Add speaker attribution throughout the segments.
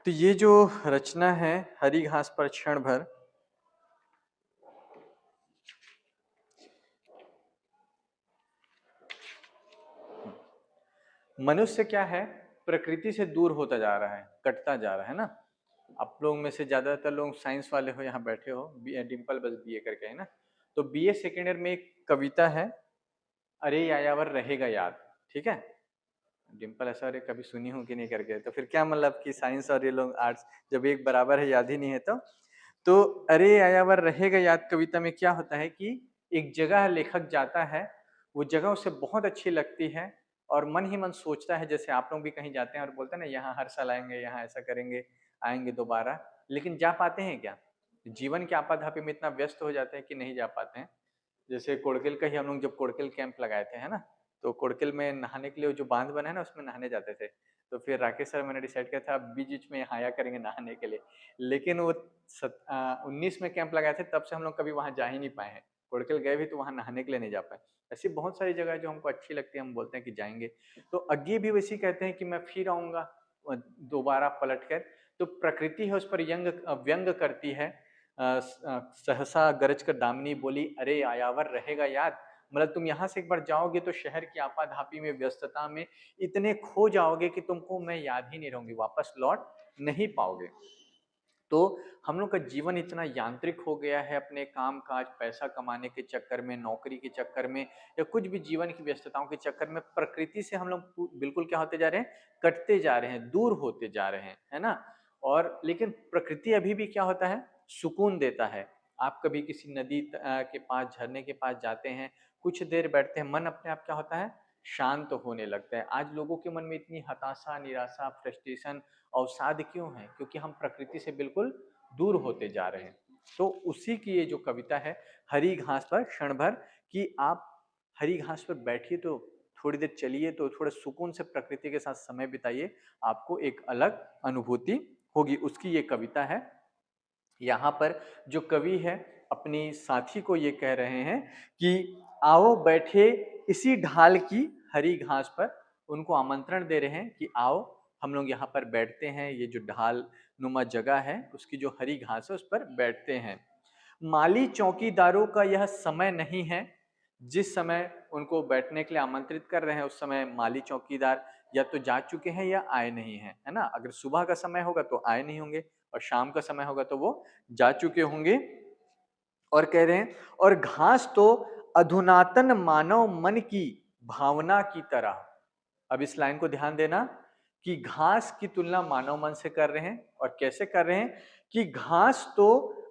Speaker 1: तो ये जो रचना है हरी घास पर क्षण भर, मनुष्य क्या है, प्रकृति से दूर होता जा रहा है, कटता जा रहा है ना। आप लोग में से ज्यादातर लोग साइंस वाले हो, यहाँ बैठे हो, डिम्पल बस बीए करके है ना। तो बीए सेकेंड ईयर में एक कविता है, अरे यायावर रहेगा याद। ठीक है, डिम्पल ऐसा अरे कभी सुनी हो कि नहीं करके, तो फिर क्या मतलब कि साइंस और ये लोग आर्ट्स जब एक बराबर है, याद ही नहीं है। तो अरे यायावर रहेगा याद कविता में क्या होता है कि एक जगह लेखक जाता है, वो जगह उसे बहुत अच्छी लगती है और मन ही मन सोचता है, जैसे आप लोग भी कहीं जाते हैं और बोलते हैं ना यहाँ हर साल आएंगे, यहाँ ऐसा करेंगे, आएंगे दोबारा, लेकिन जा पाते हैं क्या? जीवन के आपाधापी में इतना व्यस्त हो जाते हैं कि नहीं जा पाते हैं। जैसे कोड़केल का ही हम लोग जब कोड़केल कैंप लगाए थे है ना, तो कोड़केल में नहाने के लिए जो बांध बना है ना, उसमें नहाने जाते थे। तो फिर राकेश सर मैंने डिसाइड किया था बीच बीच में यहाँ आया करेंगे नहाने के लिए, लेकिन वो 19 में कैंप लगाए थे, तब से हम लोग कभी वहां जा ही नहीं पाए हैं। कोड़केल गए भी तो वहां नहाने के लिए नहीं जा पाए। ऐसी बहुत सारी जगह जो हमको अच्छी लगती है, हम बोलते हैं कि जाएंगे। तो अज्ञे भी वैसी कहते हैं कि मैं फिर आऊंगा दोबारा पलट कर। तो प्रकृति है उस पर व्यंग करती है। सहसा गरज कर दामिनी बोली, अरे आयावर रहेगा याद। मतलब तुम यहाँ से एक बार जाओगे तो शहर की आपाधापी में, व्यस्तता में इतने खो जाओगे कि तुमको मैं याद ही नहीं रहूंगी, वापस लौट नहीं पाओगे। तो हम लोग का जीवन इतना यांत्रिक हो गया है, अपने काम काज पैसा कमाने के चक्कर में, नौकरी के चक्कर में, या कुछ भी जीवन की व्यस्तताओं के चक्कर में, प्रकृति से हम लोग बिल्कुल क्या होते जा रहे हैं, कटते जा रहे हैं, दूर होते जा रहे हैं, है ना। और लेकिन प्रकृति अभी भी क्या होता है, सुकून देता है। आप कभी किसी नदी के पास, झरने के पास जाते हैं, कुछ देर बैठते हैं, मन अपने आप क्या होता है, शांत होने लगता है। आज लोगों के मन में इतनी हताशा, निराशा, फ्रस्ट्रेशन, अवसाद क्यों है? क्योंकि हम प्रकृति से बिल्कुल दूर होते जा रहे हैं। तो उसी की ये जो कविता है, हरी घास पर क्षण भर, कि आप हरी घास पर बैठिए, तो थोड़ी देर चलिए, तो थोड़े सुकून से प्रकृति के साथ समय बिताइए, आपको एक अलग अनुभूति होगी। उसकी ये कविता है। यहाँ पर जो कवि है अपनी साथी को ये कह रहे हैं कि आओ बैठे इसी ढाल की हरी घास पर, उनको आमंत्रण दे रहे हैं कि आओ हम लोग यहाँ पर बैठते हैं, ये जो ढाल नुमा जगह है उसकी जो हरी घास है उस पर बैठते हैं। माली चौकीदारों का यह समय नहीं है। जिस समय उनको बैठने के लिए आमंत्रित कर रहे हैं, उस समय माली चौकीदार या तो जा चुके हैं या आए नहीं हैं, है ना। अगर सुबह का समय होगा तो आए नहीं होंगे, और शाम का समय होगा तो वो जा चुके होंगे। और कह रहे हैं, और घास तो अधुनातन मानव मन की भावना की तरह। अब इस लाइन को ध्यान देना कि घास की तुलना मानव मन से कर रहे हैं, और कैसे कर रहे हैं कि घास तो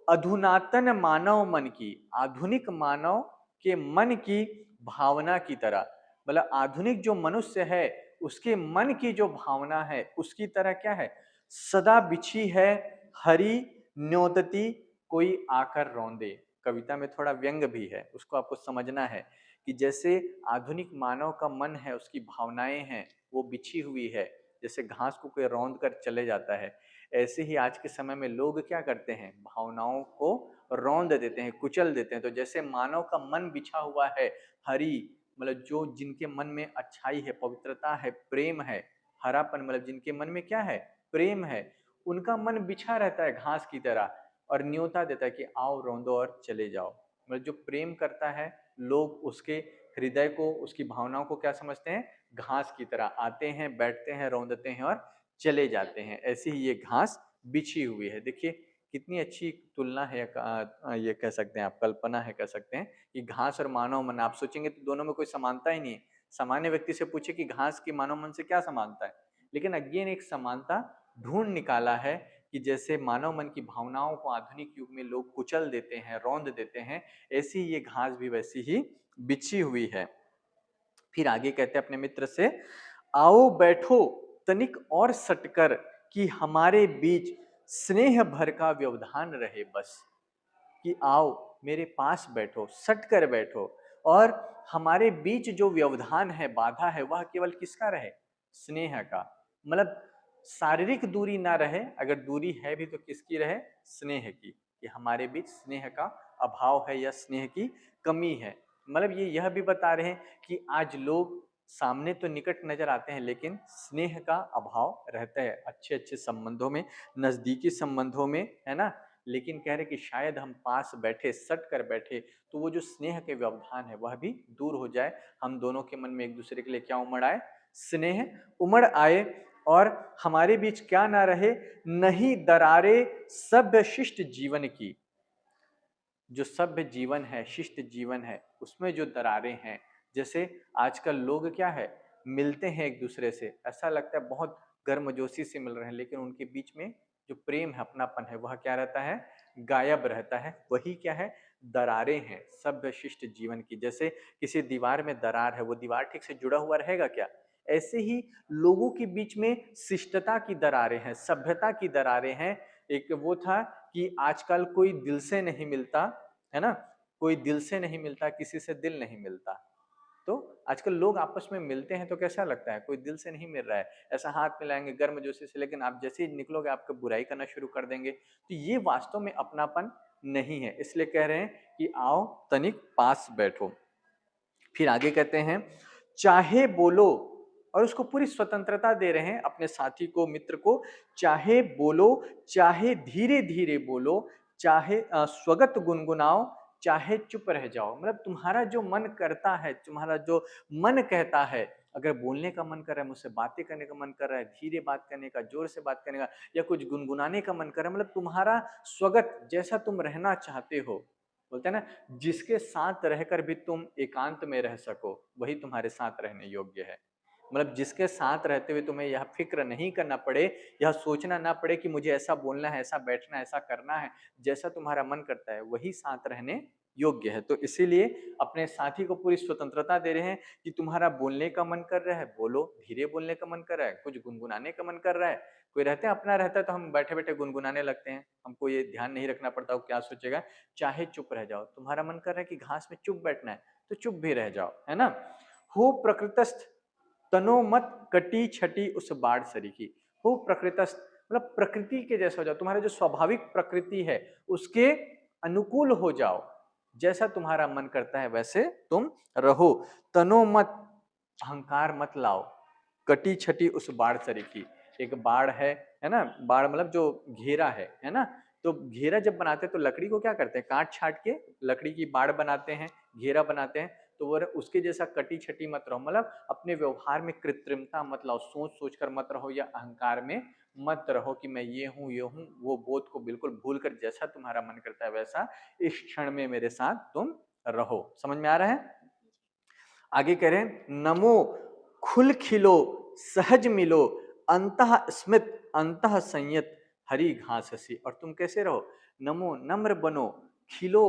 Speaker 1: अधुनातन मानव मन की, आधुनिक मानव के मन की भावना की तरह। मतलब आधुनिक जो मनुष्य है उसके मन की जो भावना है उसकी तरह क्या है, सदा बिछी है हरी न्योतती कोई आकर रौंदे। कविता में थोड़ा व्यंग भी है, उसको आपको समझना है कि जैसे आधुनिक मानव का मन है, उसकी भावनाएं हैं, वो बिछी हुई है, जैसे घास को कोई रौंद कर चले जाता है, ऐसे ही आज के समय में लोग क्या करते हैं, भावनाओं को रौंद देते हैं, कुचल देते हैं। तो जैसे मानव का मन बिछा हुआ है हरी, मतलब जो जिनके मन में अच्छाई है, पवित्रता है, प्रेम है, हरापन, मतलब जिनके मन में क्या है, प्रेम है, उनका मन बिछा रहता है घास की तरह, और न्योता देता है कि आओ रौंदो और चले जाओ। मतलब जो प्रेम करता है, लोग उसके हृदय को, उसकी भावनाओं को क्या समझते हैं, घास की तरह, आते हैं, बैठते हैं, रौंदते हैं और चले जाते हैं। ऐसी ही ये घास बिछी हुई है। देखिए कितनी अच्छी तुलना है, ये कह सकते हैं आप, कल्पना है कह सकते हैं कि घास और मानव मन, आप सोचेंगे तो दोनों में कोई समानता ही नहीं है। सामान्य व्यक्ति से पूछे कि घास की मानव मन से क्या समानता है, लेकिन अज्ञे ने एक समानता ढूंढ निकाला है कि जैसे मानव मन की भावनाओं को आधुनिक युग में लोग कुचल देते हैं, रौंद देते हैं, ऐसी ये घास भी वैसी ही बिछी हुई है। फिर आगे कहते हैं अपने मित्र से, आओ बैठो तनिक और सटकर, कि हमारे बीच स्नेह भर का व्यवधान रहे बस। कि आओ मेरे पास बैठो, सट कर बैठो, और हमारे बीच जो व्यवधान है, बाधा है, वह केवल किसका रहे, स्नेह का। मतलब शारीरिक दूरी ना रहे, अगर दूरी है भी तो किसकी रहे, स्नेह की, कि हमारे बीच स्नेह का अभाव है या स्नेह की कमी है। मतलब ये यह भी बता रहे हैं कि आज लोग सामने तो निकट नजर आते हैं लेकिन स्नेह का अभाव रहता है अच्छे अच्छे संबंधों में, नजदीकी संबंधों में, है ना। लेकिन कह रहे कि शायद हम पास बैठे, सट कर बैठे, तो वो जो स्नेह के व्यवधान है वह भी दूर हो जाए, हम दोनों के मन में एक दूसरे के लिए क्या उमड़ आए, स्नेह उमड़ आए, और हमारे बीच क्या ना रहे, नहीं दरारे सभ्य शिष्ट जीवन की। जो सभ्य जीवन है, शिष्ट जीवन है, उसमें जो दरारें हैं, जैसे आजकल लोग क्या है, मिलते हैं एक दूसरे से, ऐसा लगता है बहुत गर्मजोशी से मिल रहे हैं, लेकिन उनके बीच में जो प्रेम है, अपनापन है, वह क्या रहता है, गायब रहता है। वही क्या है, दरारें हैं सभ्य शिष्ट जीवन की। जैसे किसी दीवार में दरार है, वो दीवार ठीक से जुड़ा हुआ रहेगा क्या? ऐसे ही लोगों के बीच में शिष्टता की दरारें हैं, सभ्यता की दरारें हैं। एक वो था कि आजकल कोई दिल से नहीं मिलता, है ना, कोई दिल से नहीं मिलता, किसी से दिल नहीं मिलता। तो आजकल लोग आपस में मिलते हैं तो कैसा लगता है, कोई दिल से नहीं मिल रहा है, ऐसा हाथ मिलाएंगे गर्मजोशी से, लेकिन आप जैसे ही निकलोगे आपको बुराई करना शुरू कर देंगे। तो ये वास्तव में अपनापन नहीं है, इसलिए कह रहे हैं कि आओ तनिक पास बैठो। फिर आगे कहते हैं, चाहे बोलो, और उसको पूरी स्वतंत्रता दे रहे हैं अपने साथी को, मित्र को। चाहे बोलो, चाहे धीरे धीरे बोलो, चाहे स्वगत गुनगुनाओ, चाहे चुप रह जाओ। मतलब तुम्हारा जो मन करता है, तुम्हारा जो मन कहता है, अगर बोलने का मन कर रहा है, मुझसे बातें करने का मन कर रहा है, धीरे बात करने का, जोर से बात करने का, या कुछ गुनगुनाने का मन कर रहा है, मतलब तुम्हारा स्वगत जैसा तुम रहना चाहते हो, बोलते हैं ना, जिसके साथ रहकर भी तुम एकांत में रह सको, वही तुम्हारे साथ रहने योग्य है। मतलब जिसके साथ रहते हुए तुम्हें यह फिक्र नहीं करना पड़े, यह सोचना ना पड़े कि मुझे ऐसा बोलना है, ऐसा बैठना है, ऐसा करना है, जैसा तुम्हारा मन करता है वही साथ रहने योग्य है। तो इसीलिए अपने साथी को पूरी स्वतंत्रता दे रहे हैं कि तुम्हारा बोलने का मन कर रहा है बोलो, धीरे बोलने का मन कर रहा है, कुछ गुनगुनाने का मन कर रहा है, कोई रहते हैं अपना रहता है तो हम बैठे बैठे गुनगुनाने लगते हैं, हमको ये ध्यान नहीं रखना पड़ता वो क्या सोचेगा। चाहे चुप रह जाओ, तुम्हारा मन कर रहा है कि घास में चुप बैठना है तो चुप भी रह जाओ, है ना। हो प्रकृतस्थ तनो मत कटी छटी उस बाढ़ सरीखी। हो प्रकृतस्थ मतलब प्रकृति के जैसा हो जाओ, तुम्हारा जो स्वाभाविक प्रकृति है उसके अनुकूल हो जाओ, जैसा तुम्हारा मन करता है वैसे तुम रहो। तनो मत अहंकार मत लाओ, कटी छटी उस बाढ़ सरीखी। एक बाढ़ है ना, बाढ़ मतलब जो घेरा है ना। तो घेरा जब बनाते हैं तो लकड़ी को क्या करते हैं, काट छाट के लकड़ी की बाढ़ बनाते हैं, घेरा बनाते हैं। तो वो उसके जैसा कटी छटी मत रहो, मतलब अपने व्यवहार में कृत्रिमता मत लाओ, सोच सोच कर मत रहो, या अहंकार में मत रहो कि मैं ये हूँ, वो बोध को बिल्कुल भूल कर जैसा तुम्हारा मन करता है वैसा इस क्षण में मेरे साथ तुम रहो। समझ में आ रहा है? आगे कह रहे हैं, नमो खुल खिलो सहज मिलो, अंतः स्मित अंतः संयत हरी घास हसी। और तुम कैसे रहो, नमो नम्र बनो, खिलो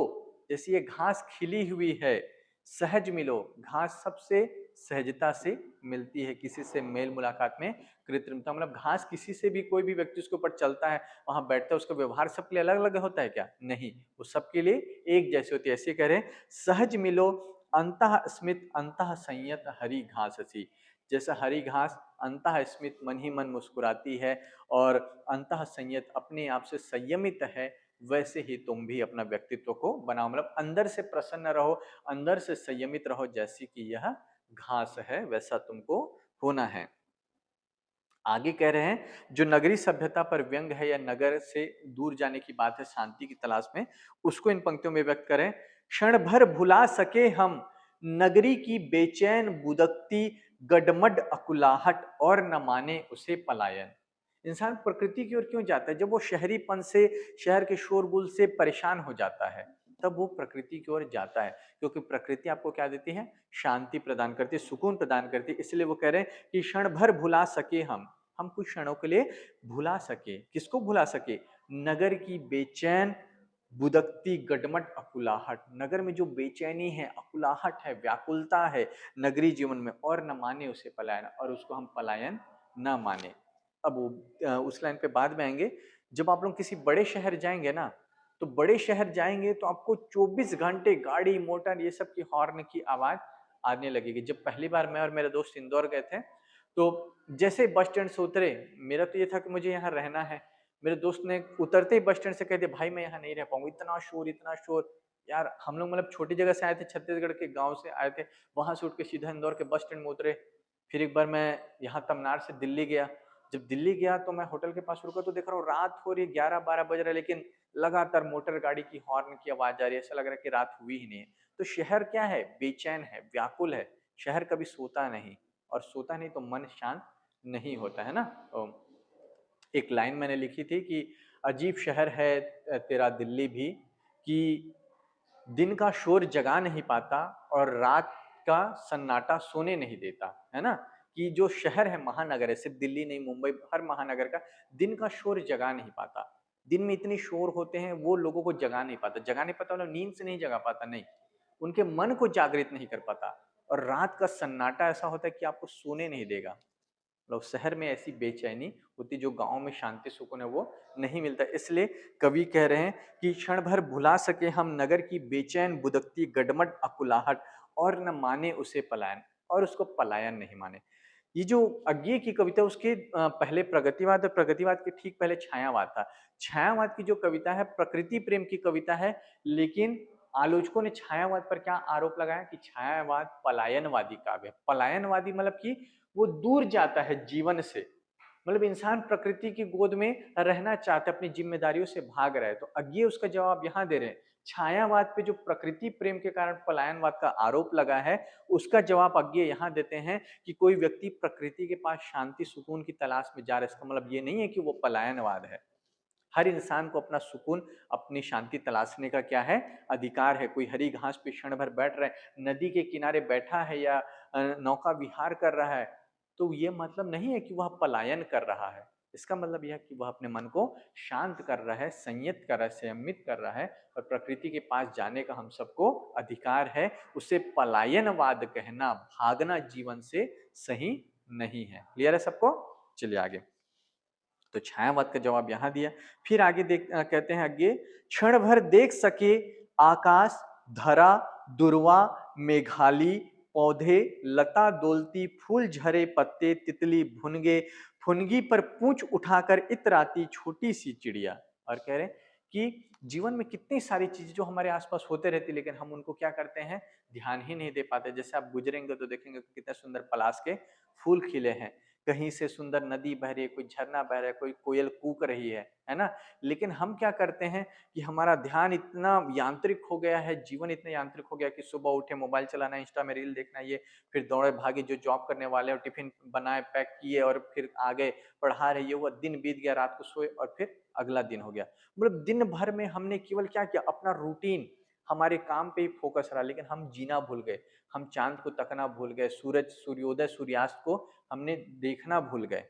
Speaker 1: जैसे ये घास खिली हुई है, सहज मिलो, घास सबसे सहजता से मिलती है, किसी से मेल मुलाकात में कृत्रिमता, मतलब घास किसी से भी, कोई भी व्यक्ति उसके ऊपर चलता है, वहां बैठता है, उसका व्यवहार सबके लिए अलग अलग होता है क्या? नहीं, वो सबके लिए एक जैसे होती है। ऐसे कह रहे हैं, सहज मिलो, अंतः स्मित अंतः संयत हरी घास हसी। जैसा हरी घास अंतः स्मित मन ही मन मुस्कुराती है, और अंतः संयत अपने आप से संयमित है, वैसे ही तुम भी अपना व्यक्तित्व को बनाओ, मतलब अंदर से प्रसन्न रहो, अंदर से संयमित रहो, जैसी कि यह घास है वैसा तुमको होना है। आगे कह रहे हैं, जो नगरी सभ्यता पर व्यंग है या नगर से दूर जाने की बात है शांति की तलाश में, उसको इन पंक्तियों में व्यक्त करें। क्षण भर भुला सके हम नगरी की बेचैन बुदकती गडमड अकुलाहट, और न माने उसे पलायन। इंसान प्रकृति की ओर क्यों जाता है? जब वो शहरीपन से, शहर के शोरगुल से परेशान हो जाता है, तब वो प्रकृति की ओर जाता है, क्योंकि प्रकृति आपको क्या देती है? शांति प्रदान करती है, सुकून प्रदान करती है। इसलिए वो कह रहे हैं कि क्षण भर भुला सके हम कुछ क्षणों के लिए भुला सके। किसको भुला सके? नगर की बेचैन बुदकती गडमट अकुलाहट, नगर में जो बेचैनी है, अकुलाहट है, व्याकुलता है नगरी जीवन में, और न माने उसे पलायन, और उसको हम पलायन न माने। अब उस लाइन पे बाद में आएंगे। जब आप लोग किसी बड़े शहर जाएंगे ना, तो बड़े शहर जाएंगे तो आपको 24 घंटे गाड़ी मोटर ये सब की हॉर्न की आवाज आने लगेगी। जब पहली बार मैं और मेरे दोस्त इंदौर गए थे, तो जैसे बस स्टैंड से उतरे, मेरा तो ये था कि मुझे यहाँ रहना है, मेरे दोस्त ने उतरते ही बस स्टैंड से कह दिया, भाई मैं यहाँ नहीं रह पाऊंगा, इतना शोर इतना शोर। यार हम लोग मतलब छोटी जगह से आए थे, छत्तीसगढ़ के गांव से आए थे, वहां से उठ के सीधा इंदौर के बस स्टैंड में उतरे। फिर एक बार मैं यहाँ तमनार से दिल्ली गया। जब दिल्ली गया तो मैं होटल के पास रुका तो देख रहा हूँ रात हो रही है, 11-12 बज रहा है, लेकिन लगातार मोटर गाड़ी की हॉर्न की आवाज आ रही है, ऐसा लग रहा है कि रात हुई ही नहीं है। तो शहर क्या है, बेचैन है, व्याकुल है। शहर कभी सोता नहीं, और सोता नहीं तो मन शांत नहीं होता है ना। तो एक लाइन मैंने लिखी थी कि अजीब शहर है तेरा दिल्ली भी, कि दिन का शोर जगा नहीं पाता और रात का सन्नाटा सोने नहीं देता, है ना। कि जो शहर है, महानगर है, सिर्फ दिल्ली नहीं, मुंबई, हर महानगर का दिन का शोर जगा नहीं पाता। दिन में इतनी शोर होते हैं, वो लोगों को जगा नहीं पाता मतलब नींद से नहीं जगा पाता, नहीं, उनके मन को जागृत नहीं कर पाता। और रात का सन्नाटा ऐसा होता है कि आपको सोने नहीं देगा। मतलब शहर में ऐसी बेचैनी होती जो गांव में शांति सुकून है वो नहीं मिलता। इसलिए कवि कह रहे हैं कि क्षण भर भुला सके हम नगर की बेचैन बुदकती गडमट अकुलाहट, और न माने उसे पलायन, और उसको पलायन नहीं माने। ये जो अज्ञे की कविता, उसके पहले प्रगतिवाद, और प्रगतिवाद के ठीक पहले छायावाद था। छायावाद की जो कविता है प्रकृति प्रेम की कविता है, लेकिन आलोचकों ने छायावाद पर क्या आरोप लगाया कि छायावाद पलायनवादी काव्य है। पलायनवादी मतलब कि वो दूर जाता है जीवन से, मतलब इंसान प्रकृति की गोद में रहना चाहता है, अपनी जिम्मेदारियों से भाग रहा है। तो अज्ञे उसका जवाब यहाँ दे रहे हैं। छायावाद पे जो प्रकृति प्रेम के कारण पलायनवाद का आरोप लगा है, उसका जवाब अज्ञे यहाँ देते हैं कि कोई व्यक्ति प्रकृति के पास शांति सुकून की तलाश में जा रहा है, इसका मतलब ये नहीं है कि वो पलायनवाद है। हर इंसान को अपना सुकून, अपनी शांति तलाशने का क्या है, अधिकार है। कोई हरी घास पे क्षण भर बैठ रहा है, नदी के किनारे बैठा है, या नौका विहार कर रहा है, तो ये मतलब नहीं है कि वह पलायन कर रहा है। इसका मतलब यह है कि वह अपने मन को शांत कर रहा है, संयत कर रहा है, संयमित कर रहा है, और प्रकृति के पास जाने का हम सबको अधिकार है। उसे पलायनवाद कहना, भागना जीवन से सही नहीं है। क्लियर है सबको? चलिए आगे। तो छायावाद का जवाब यहां दिया। फिर आगे कहते हैं आगे, क्षण भर देख सके आकाश, धरा, दुर्वा, मेघाली, पौधे, लता डोलती, फूल झरे पत्ते, तितली भुनगे, फुनगी पर पूंछ उठाकर इतराती छोटी सी चिड़िया। और कह रहे कि जीवन में कितनी सारी चीजें जो हमारे आसपास होते रहती, लेकिन हम उनको क्या करते हैं, ध्यान ही नहीं दे पाते। जैसे आप गुजरेंगे तो देखेंगे कितने सुंदर पलाश के फूल खिले हैं, कहीं से सुंदर नदी बह रही है, कोई झरना बह रहा है, कोई कोयल कूक रही है ना। लेकिन हम क्या करते हैं कि हमारा ध्यान इतना यांत्रिक हो गया है, जीवन इतना यांत्रिक हो गया कि सुबह उठे मोबाइल चलाना, इंस्टा में रील देखना, ये फिर दौड़े भागे, जो जॉब करने वाले और टिफिन बनाए पैक किए और फिर आ गए, पढ़ा रहे, ये हुआ, दिन बीत गया, रात को सोए और फिर अगला दिन हो गया। मतलब दिन भर में हमने केवल क्या किया, अपना रूटीन, हमारे काम पे ही फोकस रहा, लेकिन हम जीना भूल गए। हम चांद को तकना भूल गए, सूरज, सूर्योदय, सूर्यास्त को हमने देखना भूल गए।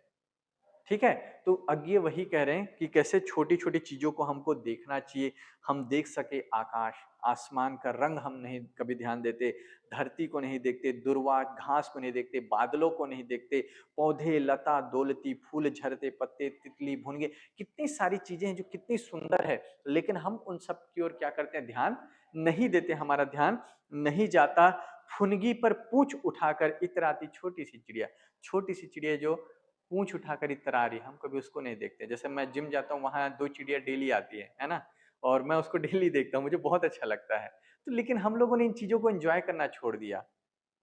Speaker 1: ठीक है। तो अज्ञे वही कह रहे हैं कि कैसे छोटी छोटी चीजों को हमको देखना चाहिए। हम देख सके आकाश, आसमान का रंग हम नहीं कभी ध्यान देते, धरती को नहीं देखते, दुर्वा घास को नहीं देखते, बादलों को नहीं देखते, पौधे, लता डोलती, फूल झरते, पत्ते, तितली भुनगे, कितनी सारी चीजें हैं जो कितनी सुंदर है, लेकिन हम उन सब की ओर क्या करते हैं, ध्यान नहीं देते, हमारा ध्यान नहीं जाता। फुनगी पर पूंछ उठाकर इतराती छोटी सी चिड़िया, छोटी सी चिड़िया जो पूंछ उठाकर इतरा रही, हम कभी उसको नहीं देखते। जैसे मैं जिम जाता हूँ, वहां 2 चिड़िया डेली आती है ना, और मैं उसको डेली देखता हूँ, मुझे बहुत अच्छा लगता है। तो लेकिन हम लोगों ने इन चीजों को एंजॉय करना छोड़ दिया।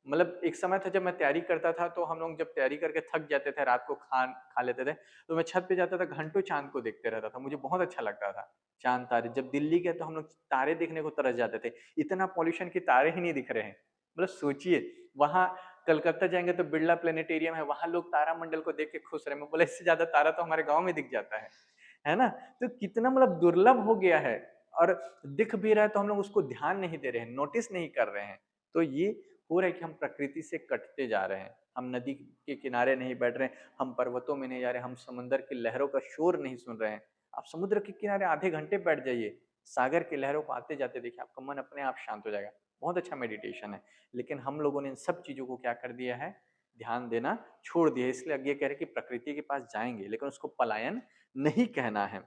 Speaker 1: मतलब एक समय था जब मैं तैयारी करता था, तो हम लोग जब तैयारी करके थक जाते थे, रात को खा लेते थे, तो मैं छत पे जाता था, घंटों चांद को देखते रहता था, मुझे बहुत अच्छा लगता था चांद तारे। जब दिल्ली गए तो हम लोग तारे देखने को तरस जाते थे, इतना पॉल्यूशन की तारे ही नहीं दिख रहे हैं। मतलब सोचिए, वहां कलकत्ता जाएंगे तो बिरला प्लेनेटेरियम है, वहां लोग तारामंडल को देख के खुश रहे। मैं बोला इससे ज्यादा तारा तो हमारे गांव में दिख जाता है ना। तो कितना मतलब दुर्लभ हो गया है, और दिख भी रहा है तो हम लोग उसको ध्यान नहीं दे रहे हैं, नोटिस नहीं कर रहे हैं। तो ये हो रहा है कि हम प्रकृति से कटते जा रहे हैं। हम नदी के किनारे नहीं बैठ रहे हैं, हम पर्वतों में नहीं जा रहे, हम समंदर की लहरों का शोर नहीं सुन रहे हैं। आप समुद्र के किनारे आधे घंटे बैठ जाइए, सागर की लहरों को आते जाते देखिए, आपका मन अपने आप शांत हो जाएगा। बहुत अच्छा मेडिटेशन है। लेकिन हम लोगों ने इन सब चीजों को क्या कर दिया है, ध्यान देना छोड़ दिया। इसलिए आगे कह रहे कि प्रकृति के पास जाएंगे, लेकिन उसको पलायन नहीं कहना है।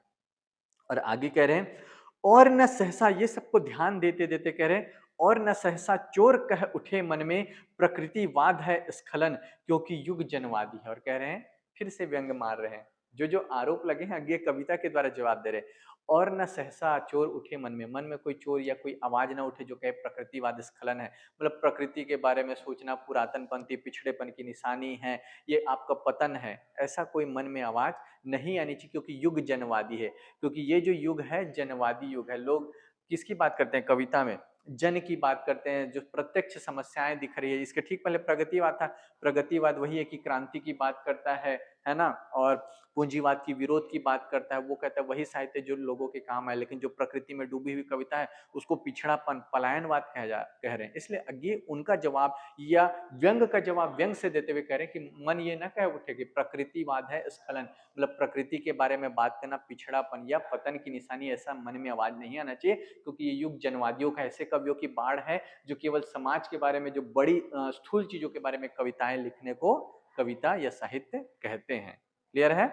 Speaker 1: और आगे कह रहे हैं, और न सहसा, ये सबको ध्यान देते देते कह रहे हैं, और न सहसा चोर कह उठे मन में, प्रकृतिवाद है स्खलन क्योंकि युग जनवादी है। और कह रहे हैं, फिर से व्यंग मार रहे हैं, जो जो आरोप लगे हैं आगे कविता के द्वारा जवाब दे रहे हैं। और न सहसा चोर उठे मन में कोई चोर या कोई आवाज ना उठे जो कहे प्रकृतिवाद स्खलन है, मतलब प्रकृति के बारे में सोचना पुरातनपंथी पिछड़ेपन की निशानी है, ये आपका पतन है, ऐसा कोई मन में आवाज नहीं आनी चाहिए, क्योंकि युग जनवादी है। क्योंकि ये जो युग है जनवादी युग है। लोग किसकी बात करते हैं कविता में? जन की बात करते हैं, जो प्रत्यक्ष समस्याएं दिख रही है। इसके ठीक पहले प्रगतिवाद था। प्रगतिवाद वही है कि क्रांति की बात करता है ना, और पूंजीवाद की विरोध की बात करता है। वो कहता है वही साहित्य जो लोगों के काम है। लेकिन जो प्रकृति में डूबी हुई कविता है उसको पिछड़ापन पलायनवाद कह रहे हैं। इसलिए अगे उनका जवाब या व्यंग का जवाब व्यंग से देते हुए कह रहे हैं कि मन ये ना कह उठे कि प्रकृतिवाद है स्खलन, मतलब प्रकृति के बारे में बात करना पिछड़ापन या पतन की निशानी, ऐसा मन में आवाज नहीं आना चाहिए। क्योंकि ये युग जनवादियों का, ऐसे कवियों की बाढ़ है जो केवल समाज के बारे में, जो बड़ी स्थूल चीजों के बारे में कविताएं लिखने को कविता या साहित्य कहते हैं। क्लियर है?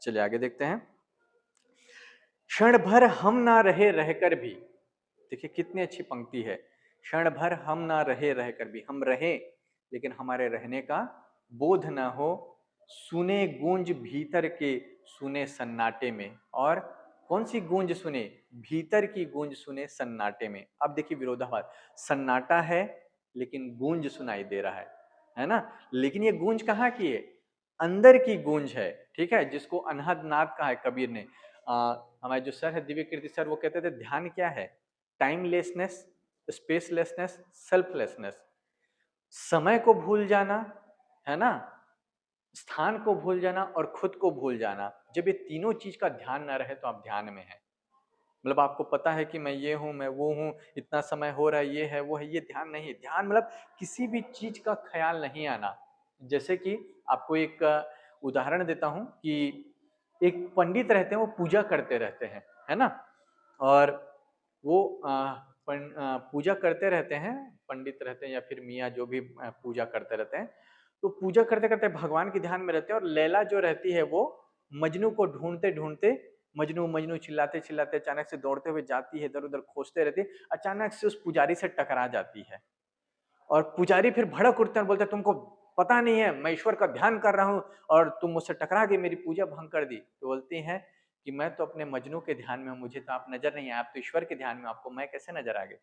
Speaker 1: चलिए आगे देखते हैं। क्षण भर हम ना रहे रहकर भी, देखिए कितनी अच्छी पंक्ति है। क्षण भर हम ना रहे रहकर भी, हम रहे लेकिन हमारे रहने का बोध ना हो, सुने गूंज भीतर के सुने सन्नाटे में। और कौन सी गूंज सुने? भीतर की गूंज सुने सन्नाटे में। अब देखिए विरोधाभास, सन्नाटा है लेकिन गूंज सुनाई दे रहा है ना। लेकिन ये गूंज कहाँ की है? अंदर की गूंज है, ठीक है, जिसको अनहद नाद कहा है कबीर ने। हमारे जो सर है दिव्य कीर्ति सर, वो कहते थे ध्यान क्या है? Timelessness, spacelessness, selflessness. समय को भूल जाना, है ना, स्थान को भूल जाना और खुद को भूल जाना। जब ये तीनों चीज का ध्यान ना रहे तो आप ध्यान में हैं। मतलब आपको पता है कि मैं ये हूं, मैं वो हूं, इतना समय हो रहा है, ये है वो है, ये ध्यान नहीं है। ध्यान मतलब किसी भी चीज का ख्याल नहीं आना। जैसे कि आपको एक उदाहरण देता हूं कि एक पंडित रहते हैं, वो पूजा करते रहते हैं, है ना, और वो पूजा करते रहते हैं, पंडित रहते हैं या फिर मियाँ जो भी पूजा करते रहते हैं। तो पूजा करते करते भगवान के ध्यान में रहते हैं, और लैला जो रहती है वो मजनू को ढूंढते ढूंढते, मजनू मजनू चिल्लाते चिल्लाते अचानक से दौड़ते हुए जाती है, इधर उधर खोजते रहती है, अचानक से उस पुजारी से टकरा जाती है। और पुजारी फिर भड़क उठते हैं और बोलते हैं तुमको पता नहीं है मैं ईश्वर का ध्यान कर रहा हूँ और तुम मुझसे टकरा गई, मेरी पूजा भंग कर दी। तो बोलती हैं कि मैं तो अपने मजनू के ध्यान में हूँ, मुझे तो आप नजर नहीं आए, आप तो ईश्वर के ध्यान में, आपको मैं कैसे नजर आ गए?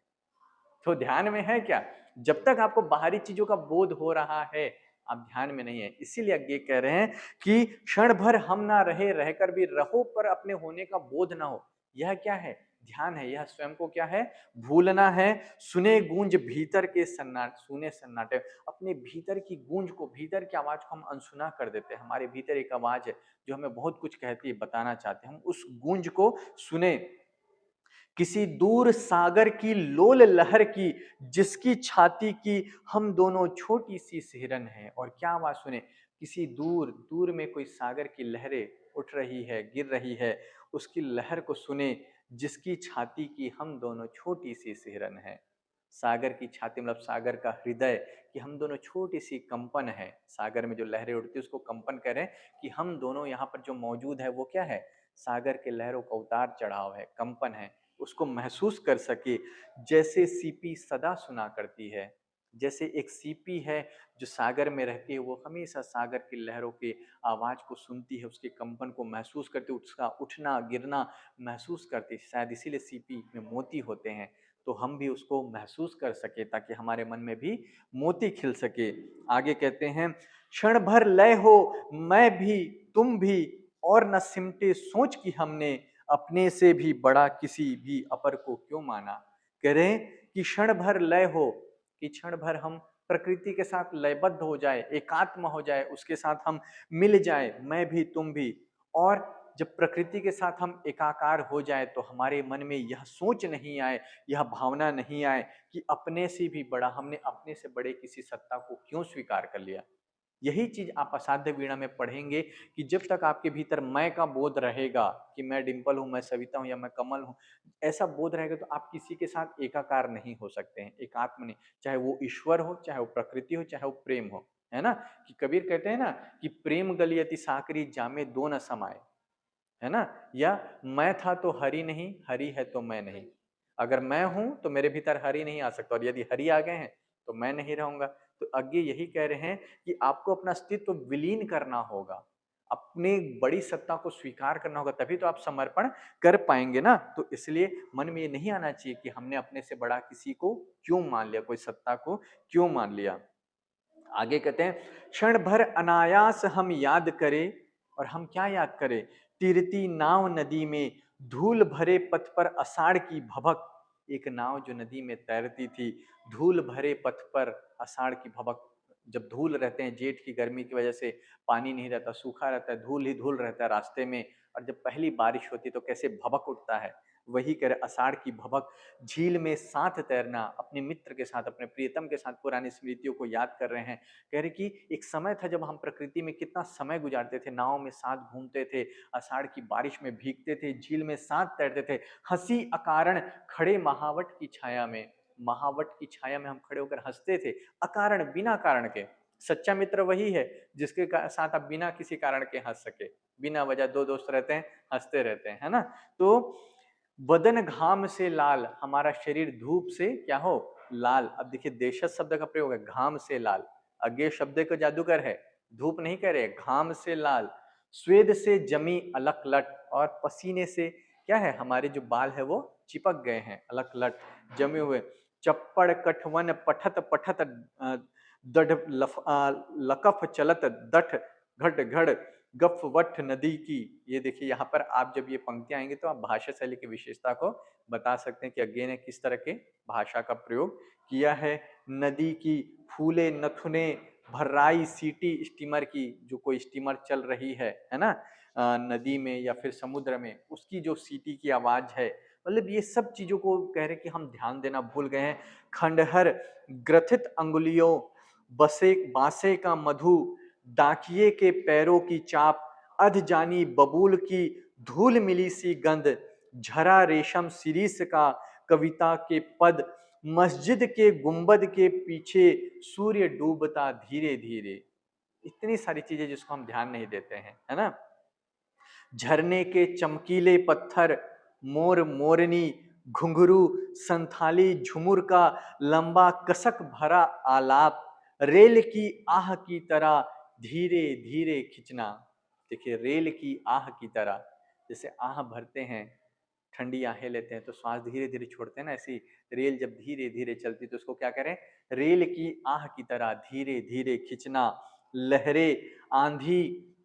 Speaker 1: तो ध्यान में है क्या? जब तक आपको बाहरी चीजों का बोध हो रहा है आप ध्यान में नहीं है। इसीलिए आगे कह रहे हैं कि क्षण भर हम ना रहे रहकर भी रहो पर अपने होने का बोध ना हो। यह क्या है? ध्यान है। यह स्वयं को क्या है? भूलना है। सुने गूंज भीतर के सन्नाटे, सुने सन्नाटे, अपने भीतर की गूंज को, भीतर की आवाज को हम अनसुना कर देते हैं। हमारे भीतर एक आवाज है जो हमें बहुत कुछ कहती है, बताना चाहते हैं, हम उस गूंज को सुने। किसी दूर सागर की लोल लहर की, जिसकी छाती की हम दोनों छोटी सी सिहरन है। और क्या आवाज सुने? किसी दूर दूर में कोई सागर की लहरें उठ रही है, गिर रही है, उसकी लहर को सुने, जिसकी छाती की हम दोनों छोटी सी सिहरन है। सागर की छाती मतलब सागर का हृदय, कि हम दोनों छोटी सी कंपन है। सागर में जो लहरें उठती है उसको कंपन कह रहे हैं कि हम दोनों यहाँ पर जो मौजूद है वो क्या है? सागर के लहरों का उतार चढ़ाव है, कंपन है। उसको महसूस कर सके। जैसे सीपी सदा सुना करती है, जैसे एक सीपी है जो सागर में रहती है, वो हमेशा सागर की लहरों के आवाज को सुनती है, उसके कंपन को महसूस करती है, उसका उठना गिरना महसूस करती है। शायद इसीलिए सीपी में मोती होते हैं, तो हम भी उसको महसूस कर सके ताकि हमारे मन में भी मोती खिल सके। आगे कहते हैं, क्षण भर लय हो मैं भी तुम भी, और न सिमटे सोच की हमने, अपने से भी बड़ा किसी भी अपर को क्यों माना। कह रहे हैं कि क्षण भर लय हो, कि क्षण भर हम प्रकृति के साथ लयबद्ध हो जाए, एकात्म हो जाए, उसके साथ हम मिल जाए, मैं भी तुम भी। और जब प्रकृति के साथ हम एकाकार हो जाए तो हमारे मन में यह सोच नहीं आए, यह भावना नहीं आए कि अपने से भी बड़ा, हमने अपने से बड़े किसी सत्ता को क्यों स्वीकार कर लिया। यही चीज आप असाध्य वीणा में पढ़ेंगे कि जब तक आपके भीतर मैं का बोध रहेगा कि मैं डिंपल हूं, मैं सविता हूं या मैं कमल हूं, ऐसा बोध रहेगा तो आप किसी के साथ एकाकार नहीं हो सकते हैं, एकात्म नहीं। चाहे वो ईश्वर हो, चाहे वो प्रकृति हो, चाहे वो प्रेम हो, है ना। कि कबीर कहते हैं ना कि प्रेम गलियति साकरी जामे दो न समाये, है ना। या मैं था तो हरि नहीं, हरि है तो मैं नहीं। अगर मैं हूं तो मेरे भीतर हरि नहीं आ सकता, और यदि हरि आ गए हैं तो मैं नहीं रहूंगा। तो आगे यही कह रहे हैं कि आपको अपना अस्तित्व विलीन करना होगा। अपने बड़ी सत्ता को स्वीकार करना होगा, तभी तो आप समर्पण कर पाएंगे ना। तो इसलिए मन में ये नहीं आना चाहिए कि हमने अपने से बड़ा किसी को क्यों मान लिया, कोई सत्ता को क्यों मान लिया। आगे कहते हैं, क्षण भर अनायास हम याद करें, और हम क्या याद करें, तीरती नाव नदी में धूल भरे पथ पर आषाढ़ की भभक। एक नाव जो नदी में तैरती थी, धूल भरे पथ पर आषाढ़ की भभक। जब धूल रहते हैं, जेठ की गर्मी की वजह से पानी नहीं रहता, सूखा रहता है, धूल ही धूल रहता है रास्ते में, और जब पहली बारिश होती है तो कैसे भभक उठता है, वही कह रहे आषाढ़ की भभक। झील में साथ तैरना, अपने मित्र के साथ, अपने प्रियतम के साथ पुरानी स्मृतियों को याद कर रहे हैं। कह रहे कि एक समय था जब हम प्रकृति में कितना समय गुजारते थे, नाव में साथ घूमते थे, आषाढ़ की बारिश में भीगते थे, झील में साथ तैरते थे, हंसी अकारण खड़े महावट की छाया में। महावट की छाया में हम खड़े होकर हंसते थे, अकारण, बिना कारण के। सच्चा मित्र वही है जिसके साथ आप बिना किसी कारण के हंस सके, बिना वजह दो दोस्त रहते हैं, हंसते रहते हैं, है ना। तो बदन घाम से लाल, हमारा शरीर धूप से क्या हो, लाल। अब देखिए देशज शब्द का प्रयोग है, घाम से लाल, अज्ञेय शब्द का जादूगर है, धूप नहीं कह रहे, घाम से लाल। स्वेद से जमी अलक लट, और पसीने से क्या है, हमारे जो बाल है वो चिपक गए हैं, अलक लट जमे हुए। चप्पड़ कठवन पठत पठत दढ़ लकफ चलत दठ घट घड़ गफ वठ नदी की। ये देखिए यहाँ पर आप जब ये पंक्तियां आएंगे तो आप भाषा शैली की विशेषता को बता सकते हैं कि अज्ञेय ने किस तरह के भाषा का प्रयोग किया है। नदी की फूले नथुने भर्राई सीटी स्टीमर की, जो कोई स्टीमर चल रही है ना, नदी में या फिर समुद्र में, उसकी जो सीटी की आवाज है, मतलब ये सब चीजों को कह रहे कि हम ध्यान देना भूल गए हैं। खंडहर ग्रथित अंगुलियों, बसे बांसे का मधु, डाकिये के पैरों की चाप, अध जानी बबूल की धूल मिली सी गंध, झरा रेशम सिरीस का कविता के पद, मस्जिद के गुंबद के पीछे सूर्य डूबता धीरे धीरे। इतनी सारी चीजें जिसको हम ध्यान नहीं देते हैं, है ना। झरने के चमकीले पत्थर, मोर मोरनी, घुंघरू, संथाली झुमुर का लंबा कसक भरा आलाप, रेल की आह की तरह धीरे धीरे खिंचना। देखिए रेल की आह की तरह, जैसे आह भरते हैं, ठंडी आहें लेते हैं तो श्वास धीरे धीरे छोड़ते हैं ना, ऐसी रेल जब धीरे धीरे चलती तो उसको क्या करें, रेल की आह की तरह धीरे धीरे खिंचना। लहरें, आंधी,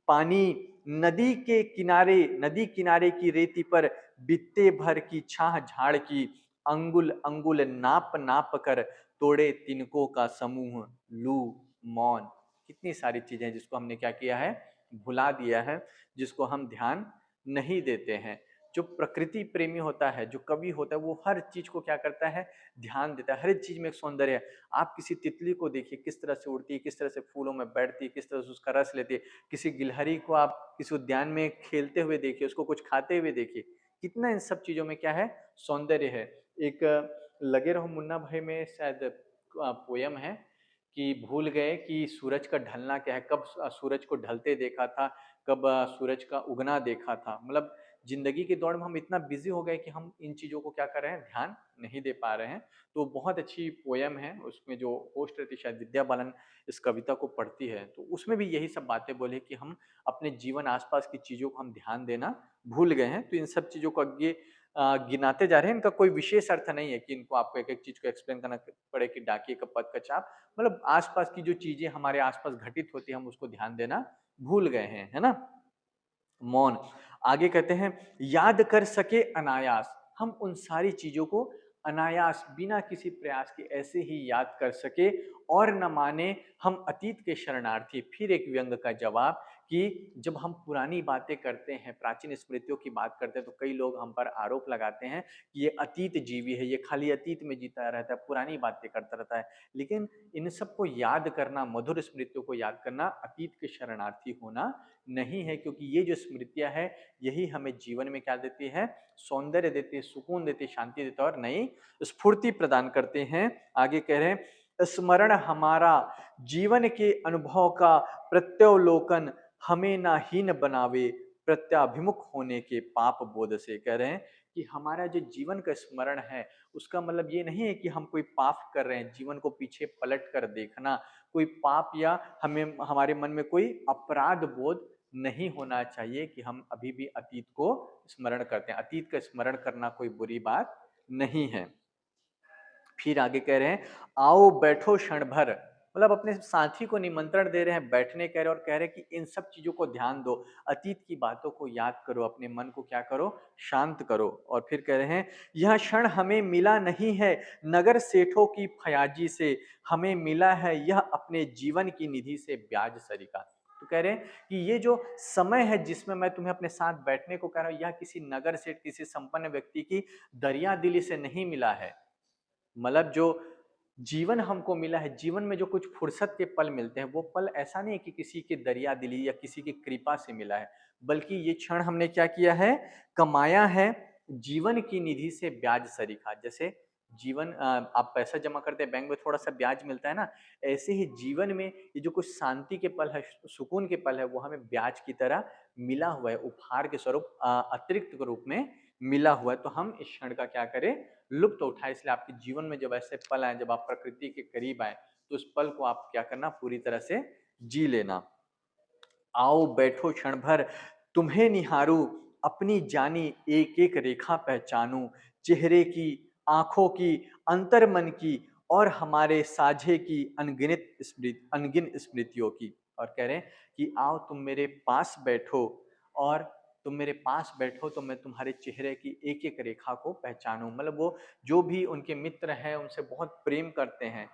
Speaker 1: पानी, नदी के किनारे, नदी किनारे की रेती पर बित्ते भर की छाह झाड़ की, अंगुल अंगुल नाप नाप कर तोड़े तिनकों का समूह, लू, मौन। कितनी सारी चीजें जिसको हमने क्या किया है, भुला दिया है, जिसको हम ध्यान नहीं देते हैं। जो प्रकृति प्रेमी होता है, जो कवि होता है, वो हर चीज को क्या करता है, ध्यान देता है, हर एक चीज में एक सौंदर्य है। आप किसी तितली को देखिए किस तरह से उड़ती है, किस तरह से फूलों में बैठती है, किस तरह से उसका रस लेती है। किसी गिलहरी को आप किसी उद्यान में खेलते हुए देखिए, उसको कुछ खाते हुए देखिए, कितना इन सब चीजों में क्या है, सौंदर्य है। एक लगे रहो मुन्ना भाई में शायद पोयम है कि भूल गए कि सूरज का ढलना क्या है, कब सूरज को ढलते देखा था, कब सूरज का उगना देखा था। मतलब जिंदगी की दौड़ में हम इतना बिजी हो गए कि हम इन चीजों को क्या कर रहे हैं, ध्यान नहीं दे पा रहे हैं। तो बहुत अच्छी पोयम है, उसमें जो होस्ट रहती शायद विद्या बालन इस कविता को पढ़ती है, तो उसमें भी यही सब बातें बोले कि हम अपने जीवन आसपास की चीजों को हम ध्यान देना भूल गए हैं। तो इन सब चीजों को आगे गिनाते जा रहे हैं, इनका कोई विशेष अर्थ नहीं है कि इनको आपको एक एक चीज को एक्सप्लेन करना पड़े कि डाकिए का पद का चाप, मतलब आसपास की जो चीजें हमारे आसपास घटित होती है हम उसको ध्यान देना भूल गए हैं, है ना। मौन। आगे कहते हैं, याद कर सके अनायास, हम उन सारी चीजों को अनायास बिना किसी प्रयास के ऐसे ही याद कर सके, और न माने हम अतीत के शरणार्थी। फिर एक व्यंग का जवाब कि जब हम पुरानी बातें करते हैं, प्राचीन स्मृतियों की बात करते हैं, तो कई लोग हम पर आरोप लगाते हैं कि ये अतीत जीवी है, ये खाली अतीत में जीता रहता है, पुरानी बातें करता रहता है। लेकिन इन सबको याद करना, मधुर स्मृतियों को याद करना, अतीत के शरणार्थी होना नहीं है, क्योंकि ये जो स्मृतियां है यही हमें जीवन में क्या देती है, सौंदर्य देती है, सुकून देती है, शांति देती है, और नई स्फूर्ति प्रदान करते हैं। आगे कह रहे हैं, स्मरण हमारा जीवन के अनुभव का प्रत्यावलोकन, हमें ना हीन बनावे प्रत्याभिमुख होने के पाप बोध से। कह रहे हैं कि हमारा जो जीवन का स्मरण है, उसका मतलब ये नहीं है कि हम कोई पाप कर रहे हैं, जीवन को पीछे पलट कर देखना, कोई पाप या हमें हमारे मन में कोई अपराध बोध नहीं होना चाहिए कि हम अभी भी अतीत को स्मरण करते हैं। अतीत का स्मरण करना कोई बुरी बात नहीं है। फिर आगे कह रहे हैं, आओ बैठो क्षण भर, मतलब अपने साथी को निमंत्रण दे रहे हैं बैठने, कह रहे हैं और कह रहे हैं कि इन सब चीजों को ध्यान दो, अतीत की बातों को याद करो, अपने मन को क्या करो, शांत करो। और फिर कह रहे हैं, यह क्षण हमें मिला नहीं है नगर सेठों की फयाजी से, हमें मिला है यह अपने जीवन की निधि से ब्याज सरिका। तो कह रहे हैं कि ये जो समय है जिसमें मैं तुम्हें अपने साथ बैठने को कह रहा हूं, यह किसी नगर सेठ, किसी संपन्न व्यक्ति की दरिया दिली से नहीं मिला है। मतलब जो जीवन हमको मिला है, जीवन में जो कुछ फुर्सत के पल मिलते हैं, वो पल ऐसा नहीं है कि किसी की दरिया दिली या किसी की कृपा से मिला है, बल्कि ये क्षण हमने क्या किया है, कमाया है जीवन की निधि से ब्याज सरीखा। जैसे जीवन, आप पैसा जमा करते हैं बैंक में, थोड़ा सा ब्याज मिलता है ना, ऐसे ही जीवन में ये जो कुछ शांति के पल है, सुकून के पल है, वो हमें ब्याज की तरह मिला हुआ है, उपहार के स्वरूप, अतिरिक्त के रूप में मिला हुआ है। तो हम इस क्षण का क्या करें, लुप्त उठाए। इसलिए आपके जीवन में जब ऐसे पल आए, जब आप प्रकृति के करीब आए, तो उस पल को आप क्या करना, पूरी तरह से जी लेना। आओ बैठो क्षण भर तुम्हें निहारूं, अपनी जानी एक एक रेखा पहचानूं, चेहरे की, आंखों की, अंतर मन की, और हमारे साझे की अनगिन स्मृतियों की। और कह रहे हैं कि आओ तुम मेरे पास बैठो, और तुम मेरे पास बैठो तो मैं तुम्हारे चेहरे की एक एक रेखा को पहचानूं। मतलब वो जो भी उनके मित्र हैं, उनसे बहुत प्रेम करते हैं,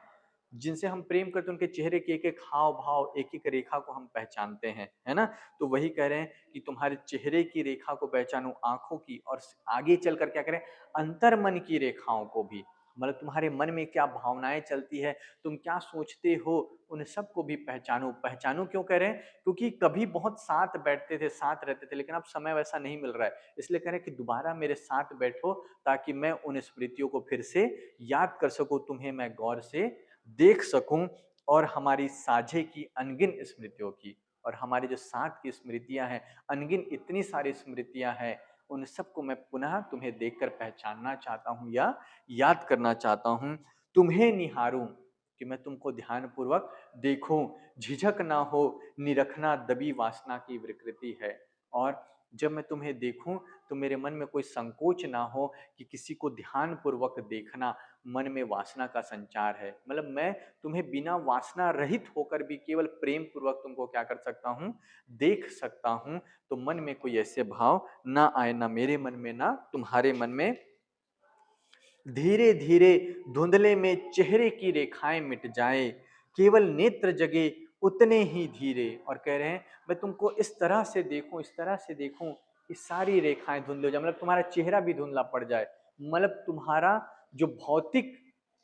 Speaker 1: जिनसे हम प्रेम करते हैं, उनके चेहरे के एक एक हाव भाव, एक एक रेखा को हम पहचानते हैं, है ना। तो वही कह रहे हैं कि तुम्हारे चेहरे की रेखा को पहचानूं, आंखों की, और आगे चलकर क्या करें, अंतर मन की रेखाओं को भी, मतलब तुम्हारे मन में क्या भावनाएं चलती है, तुम क्या सोचते हो, उन सबको भी पहचानूं। पहचानूं क्यों कह रहे हैं, क्योंकि कभी बहुत साथ बैठते थे, साथ रहते थे, लेकिन अब समय वैसा नहीं मिल रहा है, इसलिए कह रहे हैं कि दोबारा मेरे साथ बैठो, ताकि मैं उन स्मृतियों को फिर से याद कर सकूं, तुम्हें मैं गौर से देख सकूं, और हमारी साझे की अनगिन स्मृतियों की, और हमारी जो साथ की स्मृतियां हैं, अनगिन इतनी सारी स्मृतियां हैं, उन सबको मैं पुनः तुम्हें देखकर पहचानना चाहता हूं या याद करना चाहता हूं। तुम्हें निहारूं, कि मैं तुमको ध्यान पूर्वक देखूं, झिझक ना हो, निरखना दबी वासना की विकृति है। और जब मैं तुम्हें देखूं तो मेरे मन में कोई संकोच ना हो, कि किसी को ध्यान पूर्वक देखना मन में वासना का संचार है। मतलब मैं तुम्हें बिना वासना रहित होकर भी केवल प्रेम पूर्वक तुमको क्या कर सकता हूं, देख सकता हूं। तो मन में कोई ऐसे भाव ना आए, ना मेरे मन में ना तुम्हारे मन में। धीरे धीरे धुंधले में चेहरे की रेखाएं मिट जाए, केवल नेत्र जगे उतने ही धीरे। और कह रहे हैं मैं तुमको इस तरह से देखूं, इस तरह से देखूं कि सारी रेखाएं धुंधले हो जाए, मतलब तुम्हारा चेहरा भी धुंधला पड़ जाए, मतलब तुम्हारा जो भौतिक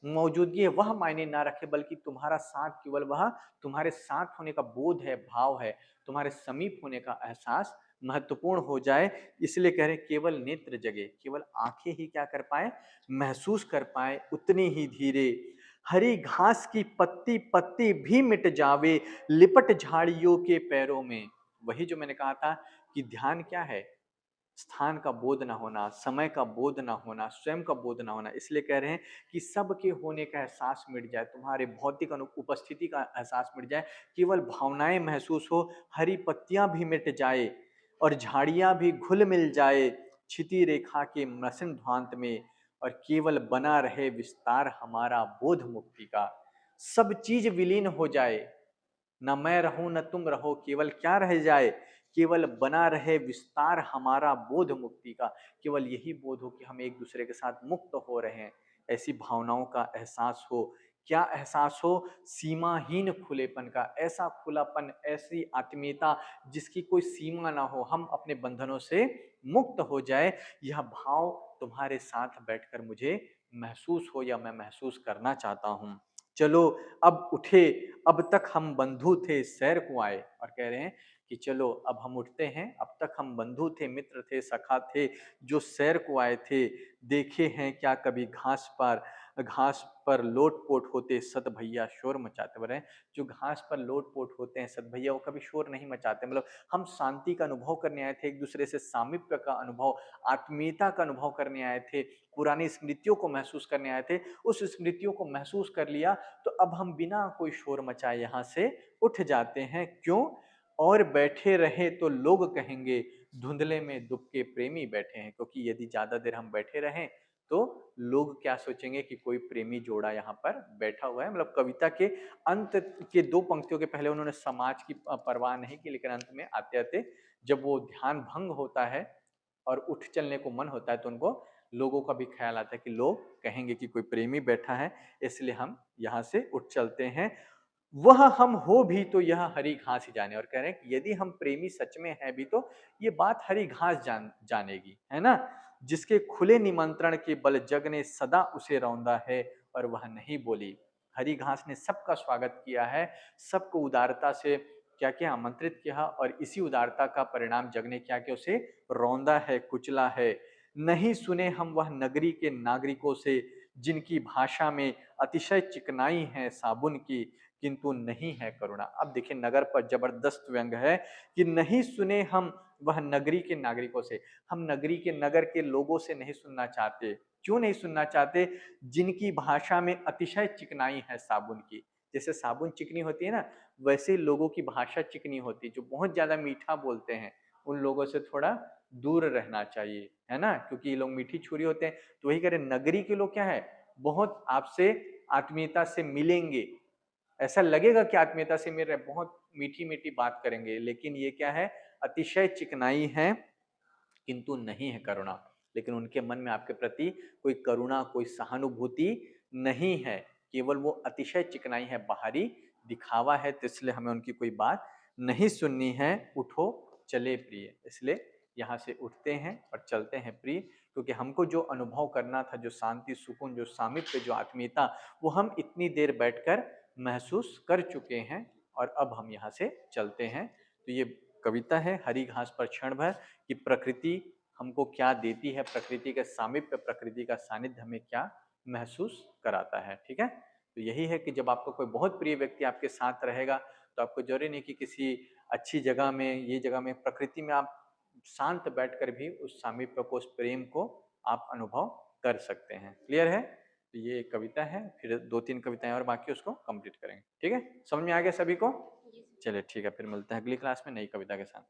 Speaker 1: मौजूदगी है वह मायने ना रखे, बल्कि तुम्हारा साथ केवल वह तुम्हारे साथ होने का बोध है, भाव है, तुम्हारे समीप होने का एहसास महत्वपूर्ण हो जाए। इसलिए कह रहे हैं केवल नेत्र जगे, केवल आंखें ही क्या कर पाए, महसूस कर पाए, उतनी ही धीरे। हरी घास की पत्ती पत्ती भी मिट जावे, लिपट झाड़ियों के पैरों में। वही जो मैंने कहा था कि ध्यान क्या है, स्थान का बोध ना होना, समय का बोध ना होना, स्वयं का बोध ना होना। इसलिए कह रहे हैं कि सबके होने का एहसास मिट जाए, तुम्हारे भौतिक उपस्थिति का एहसास मिट जाए, केवल भावनाएं महसूस हो, हरी पत्तियां भी मिट जाए और झाड़ियां भी घुल मिल जाए क्षिति रेखा के मसृण ध्वांत में, और केवल बना रहे विस्तार हमारा बोध मुक्ति का। सब चीज विलीन हो जाए, न मैं रहूं न तुम रहो, केवल क्या रह जाए, केवल बना रहे विस्तार हमारा बोध मुक्ति का। केवल यही बोध हो कि हम एक दूसरे के साथ मुक्त हो रहे हैं, ऐसी भावनाओं का एहसास हो। क्या एहसास हो, सीमाहीन खुलेपन का, ऐसा खुलापन, ऐसी आत्मीयता जिसकी कोई सीमा ना हो, हम अपने बंधनों से मुक्त हो जाए। यह भाव तुम्हारे साथ बैठकर मुझे महसूस हो, या मैं महसूस करना चाहता हूं। चलो अब उठे, अब तक हम बंधु थे सैर को आए। और कह रहे हैं कि चलो अब हम उठते हैं, अब तक हम बंधु थे, मित्र थे, सखा थे, जो सैर को आए थे। देखे हैं क्या कभी घास पर लोटपोट होते सत भैया शोर मचाते। बोले जो घास पर लोटपोट होते हैं सत भैया, वो कभी शोर नहीं मचाते। मतलब हम शांति का अनुभव करने आए थे, एक दूसरे से सामीप्य का अनुभव, आत्मीयता का अनुभव करने आए थे, पुरानी स्मृतियों को महसूस करने आए थे। उस स्मृतियों को महसूस कर लिया, तो अब हम बिना कोई शोर मचाए यहाँ से उठ जाते हैं। क्यों? और बैठे रहे तो लोग कहेंगे धुंधले में दुबके प्रेमी बैठे हैं, क्योंकि यदि ज्यादा देर हम बैठे रहें तो लोग क्या सोचेंगे कि कोई प्रेमी जोड़ा यहाँ पर बैठा हुआ है। मतलब कविता के अंत के दो पंक्तियों के पहले उन्होंने समाज की परवाह नहीं की, लेकिन अंत में आते आते जब वो ध्यान भंग होता है और उठ चलने को मन होता है तो उनको लोगों का भी ख्याल आता है कि लोग कहेंगे कि कोई प्रेमी बैठा है, इसलिए हम यहाँ से उठ चलते हैं। वह हम हो भी तो यह हरी घास ही जाने, और कह रहे हैं कि यदि हम प्रेमी सच में है भी तो ये बात हरी घास जानेगी, है ना। जिसके खुले निमंत्रण के बल जग ने सदा उसे रौंदा है और वह नहीं बोली। हरी घास ने सबका स्वागत किया है, सबको उदारता से क्या क्या आमंत्रित किया, और इसी उदारता का परिणाम जग ने क्या किया, उसे रौंदा है, कुचला है। नहीं सुने हम वह नगरी के नागरिकों से जिनकी भाषा में अतिशय चिकनाई है साबुन की, किंतु नहीं है करुणा। अब देखिए नगर पर जबरदस्त व्यंग है कि नहीं सुने हम वह नगरी के नागरिकों से, हम नगरी के नगर के लोगों से नहीं सुनना चाहते। क्यों नहीं सुनना चाहते? जिनकी भाषा में अतिशय चिकनाई है साबुन की। जैसे साबुन चिकनी होती है ना, वैसे लोगों की भाषा चिकनी होती है, जो बहुत ज्यादा मीठा बोलते हैं उन लोगों से थोड़ा दूर रहना चाहिए, है ना, क्योंकि ये लोग मीठी छुरी होते हैं। तो वही कह रहे नगरी के लोग क्या है, बहुत आपसे आत्मीयता से मिलेंगे, ऐसा लगेगा कि आत्मीयता से मिल रहे, बहुत मीठी मीठी बात करेंगे, लेकिन ये क्या है, अतिशय चिकनाई है किंतु नहीं है करुणा। लेकिन उनके मन में आपके प्रति कोई करुणा, कोई सहानुभूति नहीं है, केवल वो अतिशय चिकनाई है, बाहरी दिखावा है। तो इसलिए हमें उनकी कोई बात नहीं सुननी है। उठो चले प्रिय, इसलिए यहाँ से उठते हैं और चलते हैं प्रिय, क्योंकि हमको जो अनुभव करना था, जो शांति, सुकून, जो सामिप्य, जो आत्मीयता, वो हम इतनी देर बैठकर महसूस कर चुके हैं, और अब हम यहाँ से चलते हैं। तो ये कविता है हरी घास पर क्षण भर, कि प्रकृति हमको क्या देती है, प्रकृति के सामीप्य, प्रकृति का सानिध्य हमें क्या महसूस कराता है। ठीक है, तो यही है कि जब आपको कोई बहुत प्रिय व्यक्ति आपके साथ रहेगा तो आपको जरूरी नहीं कि किसी अच्छी जगह में, ये जगह में, प्रकृति में आप शांत बैठकर भी उस सामीप्य को, उस प्रेम को आप अनुभव कर सकते हैं। क्लियर है? तो ये एक कविता है, फिर दो तीन कविताएं और बाकी उसको कंप्लीट करेंगे। ठीक है, समझ में आ गया सभी को? चलिए ठीक है, फिर मिलते हैं अगली क्लास में नई कविता के साथ।